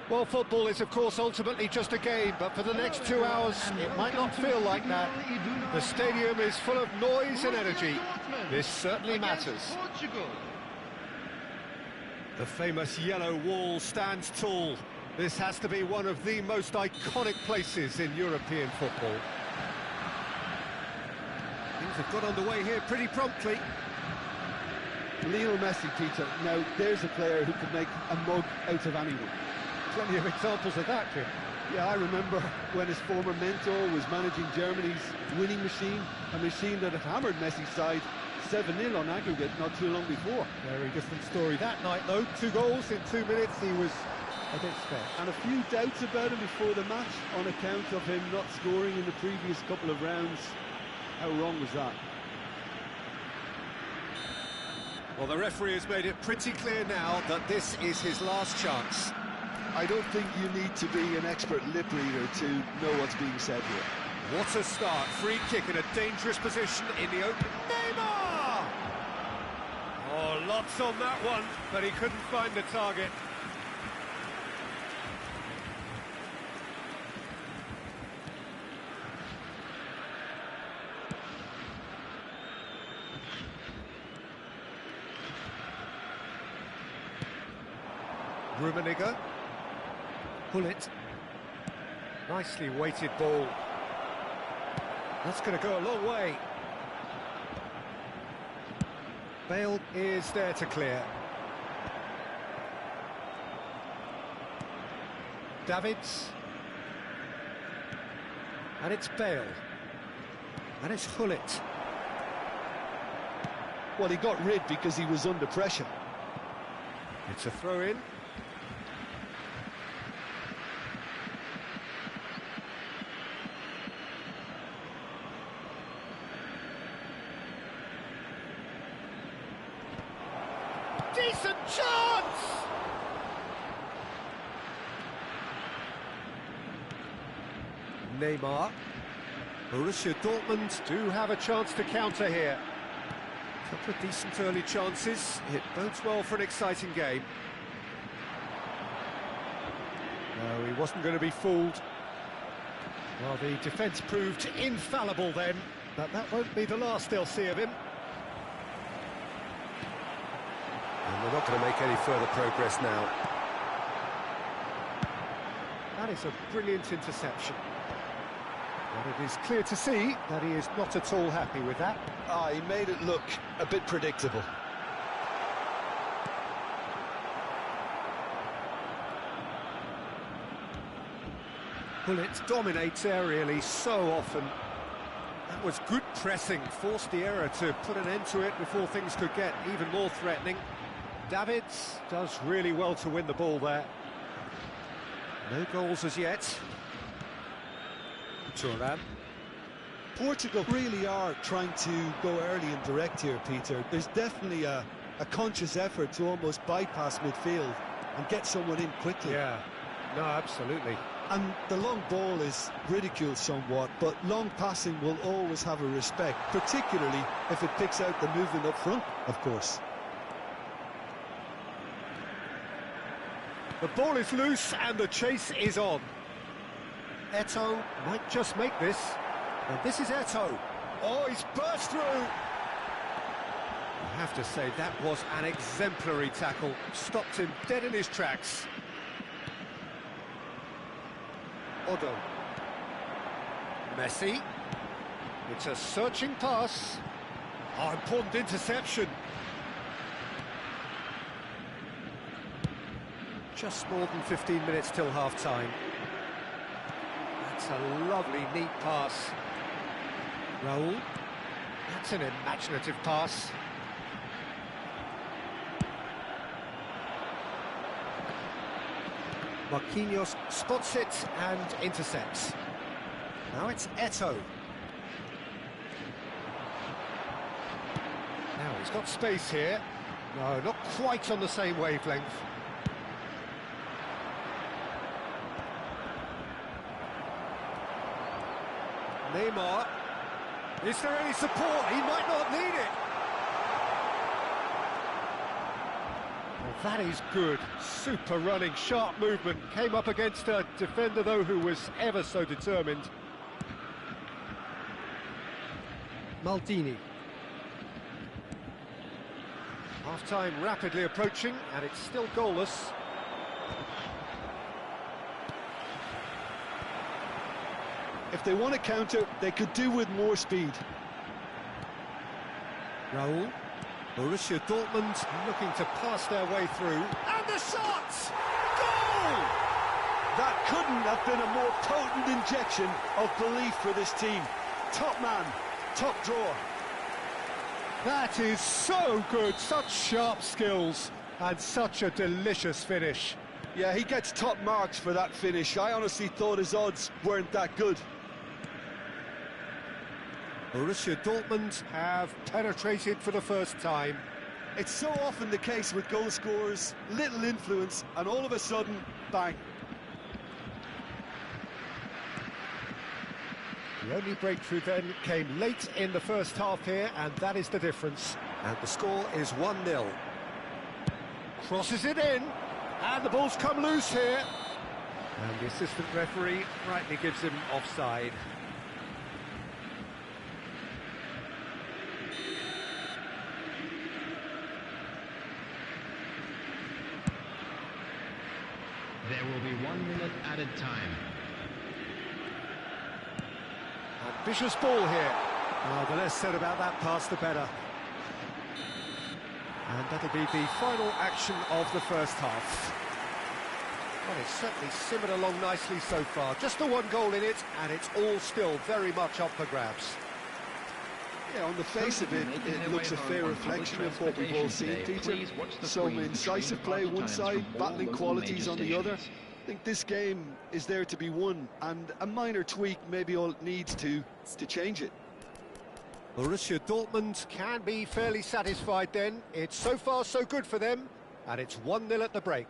Well, football is, of course, ultimately just a game, but for the next 2 hours, it might not feel like that. The stadium is full of noise and energy. This certainly matters. The famous yellow wall stands tall. This has to be one of the most iconic places in European football. Things have got underway here pretty promptly. Lionel Messi, Peter. Now, there's a player who could make a mug out of anyone. Plenty of examples of that, Jim. Yeah, I remember when his former mentor was managing Germany's winning machine, a machine that had hammered Messi's side 7-0 on aggregate not too long before. Very different story that night, though. 2 goals in 2 minutes, he was a bit spent. And a few doubts about him before the match on account of him not scoring in the previous couple of rounds. How wrong was that? Well, the referee has made it pretty clear now that this is his last chance. I don't think you need to be an expert lip reader to know what's being said here. What a start. Free kick in a dangerous position in the open. Neymar! Oh, lots on that one, but he couldn't find the target. Rummenigge. Pull it. Nicely weighted ball. That's going to go a long way. Bale is there to clear. Davids. And it's Bale. And it's Hullet. Well, he got rid because he was under pressure. It's a throw-in. Decent chance! Neymar. Borussia Dortmund do have a chance to counter here. Couple of decent early chances. It bodes well for an exciting game. No, he wasn't going to be fooled. Well, the defence proved infallible then, but that won't be the last they'll see of him. And they're not going to make any further progress now. That is a brilliant interception. But it is clear to see that he is not at all happy with that. Ah, he made it look a bit predictable. Hullet dominates aerially so often. That was good pressing, forced the error to put an end to it before things could get even more threatening. Davids does really well to win the ball there. No goals as yet. Turan. Portugal really are trying to go early and direct here, Peter. There's definitely a conscious effort to almost bypass midfield and get someone in quickly. Yeah, no, absolutely. And the long ball is ridiculed somewhat, but long passing will always have a respect, particularly if it picks out the movement up front, of course. The ball is loose and the chase is on. Eto'o might just make this. And this is Eto'o. Oh, he's burst through! I have to say, that was an exemplary tackle. Stopped him dead in his tracks. Odo. Messi. It's a searching pass. Oh, important interception. Just more than 15 minutes till half-time. That's a lovely, neat pass. Raul. That's an imaginative pass. Marquinhos spots it and intercepts. Now it's Eto'o. Now he's got space here. No, not quite on the same wavelength. Neymar. Is there any support? He might not need it. Well, That is good. Super running, sharp movement. Came up against a defender, though, who was ever so determined. Maldini. Half-time rapidly approaching, and it's still goalless. If they want to counter, they could do with more speed. Raul. Borussia Dortmund looking to pass their way through. And the shot! Goal! That couldn't have been a more potent injection of belief for this team. Top man, top draw. That is so good, such sharp skills, and such a delicious finish. Yeah, he gets top marks for that finish. I honestly thought his odds weren't that good. Borussia Dortmund have penetrated for the first time. It's so often the case with goal scorers, little influence, and all of a sudden, bang. The only breakthrough then came late in the first half here, and that is the difference. And the score is 1-0. Crosses it in, and the ball's come loose here. And the assistant referee rightly gives him offside. There will be 1 minute added time. Ambitious ball here. Oh, the less said about that pass, the better. And that'll be the final action of the first half. Well, it's certainly simmered along nicely so far. Just the one goal in it, and it's all still very much up for grabs. Yeah, on the face of it, it looks a fair reflection of what we've all seen, Peter. Some incisive play one side, battling qualities on the other. I think this game is there to be won, and a minor tweak maybe all it needs to change it. Borussia Dortmund can be fairly satisfied then. It's so far so good for them, and it's 1-0 at the break.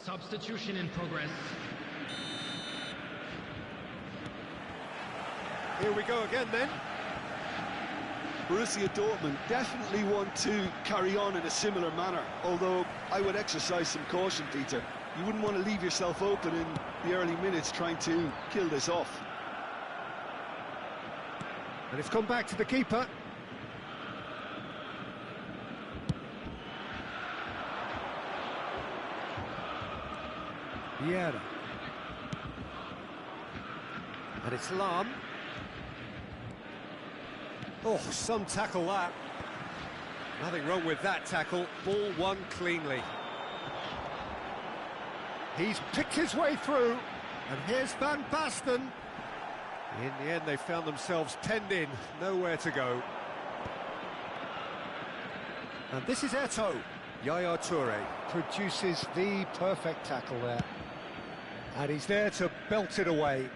Substitution in progress. Here we go again then. Borussia Dortmund definitely want to carry on in a similar manner, although I would exercise some caution, Peter. You wouldn't want to leave yourself open in the early minutes trying to kill this off. And it's come back to the keeper. Vieira. And it's Lam. Oh, some tackle that. Nothing wrong with that tackle. Ball won cleanly. He's picked his way through. And here's Van Basten. In the end, they found themselves penned in. Nowhere to go. And this is Eto'o. Yaya Toure produces the perfect tackle there. And he's there to belt it away.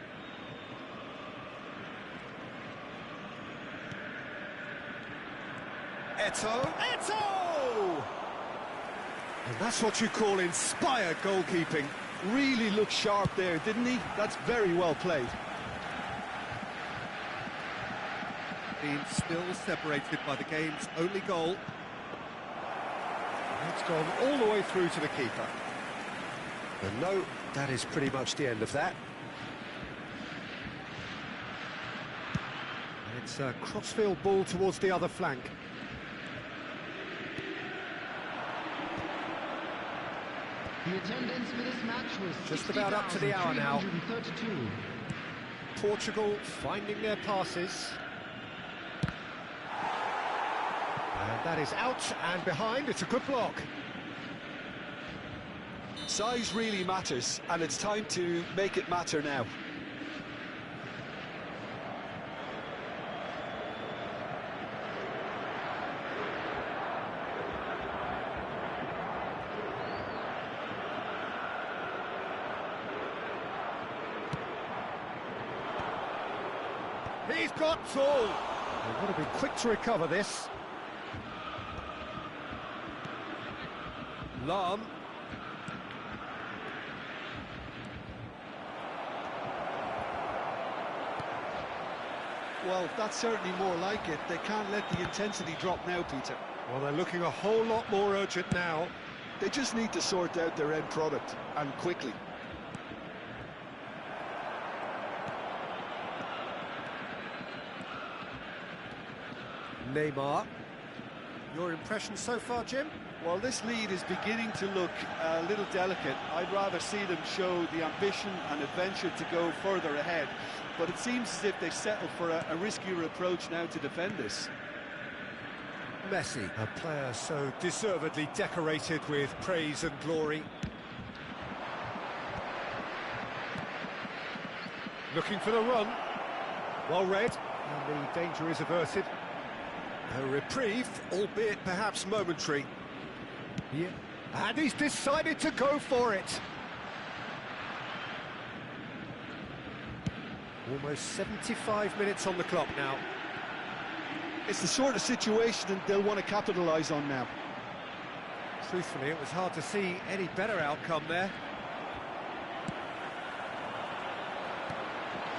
Eto'o! Eto'o! And that's what you call inspired goalkeeping. Really looked sharp there, didn't he? That's very well played. Being still separated by the game's only goal. It's gone all the way through to the keeper. And no, that is pretty much the end of that. And it's a crossfield ball towards the other flank. The attendance for this match was Just about up to the hour now. 60,332. Portugal finding their passes. And that is out and behind. It's a good block. Size really matters, and it's time to make it matter now. He's got all. They've got to be quick to recover this. Lam. Well, that's certainly more like it. They can't let the intensity drop now, Peter. Well, they're looking a whole lot more urgent now. They just need to sort out their end product, and quickly. Neymar. Your impression so far, Jim? Well, this lead is beginning to look a little delicate. I'd rather see them show the ambition and adventure to go further ahead. But it seems as if they've settled for a riskier approach now to defend this. Messi, a player so deservedly decorated with praise and glory. Looking for the run. Well read, and the danger is averted. A reprieve, albeit perhaps momentary. Yeah. And he's decided to go for it. Almost 75 minutes on the clock now. It's the sort of situation that they'll want to capitalise on now. Truthfully, it was hard to see any better outcome there.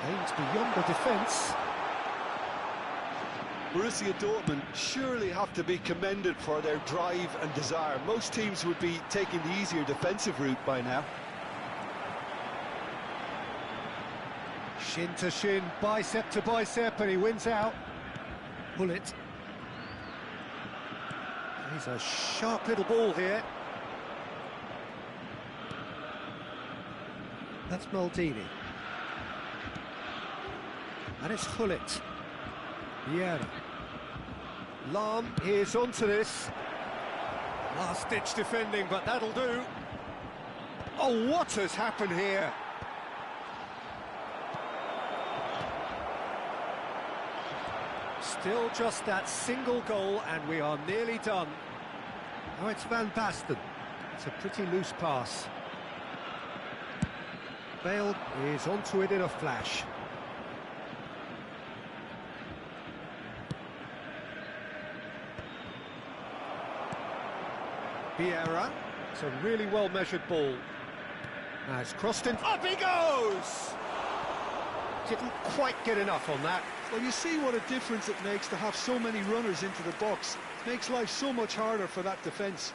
Aims beyond the defence. Borussia Dortmund surely have to be commended for their drive and desire. Most teams would be taking the easier defensive route by now. Shin to shin, bicep to bicep, and he wins out. Bullet. He's a sharp little ball here. That's Maldini. And it's Hullet. Vieira. Lam is onto this. Last-ditch defending, but that'll do. Oh, what has happened here? Still just that single goal, and we are nearly done. Oh, it's Van Basten. It's a pretty loose pass. Bale is onto it in a flash. Vieira. It's a really well-measured ball. Now it's crossed in. Up he goes! Didn't quite get enough on that. Well, you see what a difference it makes to have so many runners into the box. It makes life so much harder for that defence.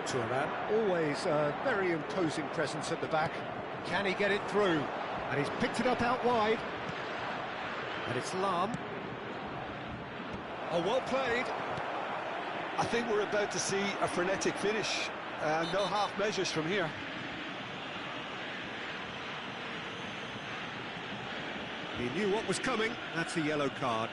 Turan, always a very imposing presence at the back. Can he get it through? And he's picked it up out wide. And it's Lam. Oh, well played. I think we're about to see a frenetic finish. No half measures from here. He knew what was coming. That's a yellow card.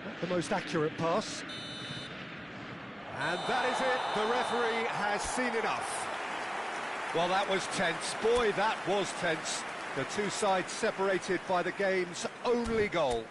Not the most accurate pass. And that is it. The referee has seen enough. Well, that was tense. Boy, that was tense. The two sides separated by the game's only goal.